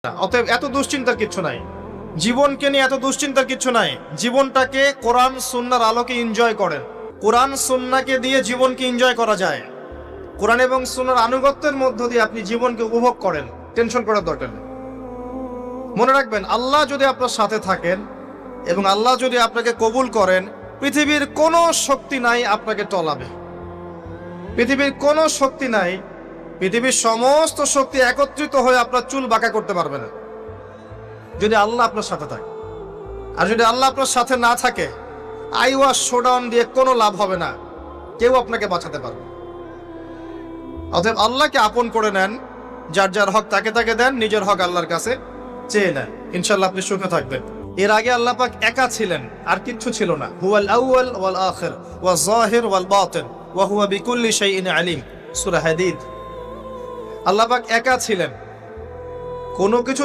অতএব এত দুশ্চিন্তার কিছু নাই, জীবনকে নিয়ে এত দুশ্চিন্তার কিছু নাই। জীবনটাকে কোরআন সুন্নাহর আলোকে এনজয় করেন। কোরআন সুন্নাহকে দিয়ে জীবনকে এনজয় করা যায়। কোরআন এবং সুন্নাহর আনুগত্যের মধ্য দিয়ে আপনি জীবনকে উপভোগ করেন, টেনশন করার দরকার নেই। মনে রাখবেন, আল্লাহ যদি আপনার সাথে থাকেন এবং আল্লাহ যদি আপনাকে কবুল করেন, পৃথিবীর কোনো শক্তি নাই আপনাকে টলাবে। পৃথিবীর কোনো শক্তি নাই, পৃথিবীর সমস্ত শক্তি একত্রিত হয়ে আপনার চুল বাঁকা করতে পারবে না, যদি আল্লাহ আপনার সাথে থাকে। আর যদি আল্লাহ আপনার সাথে না থাকে, আইওয়াস শোডাউন দিয়ে কোনো লাভ হবে না, কেউ আপনাকে বাঁচাতে পারবে। অতএব আল্লাহকে আপন করে নেন, যার যার হক তাকে তাকে দেন, নিজের হক আল্লাহর কাছে চেয়ে নেন, ইনশাআল্লাহ আপনি সুখে থাকবেন। এর আগে আল্লাহ পাক একা ছিলেন, আর কিচ্ছু ছিল না। হুয়াল আউয়াল ওয়াল আখির ওয়াল যাহির ওয়াল বাতিন ওয়া হুয়া বিকুল্লি শাইইন আলিম, সূরা হাদীদ। আল্লাহ পাক একা ছিলেন, কোনো কিছু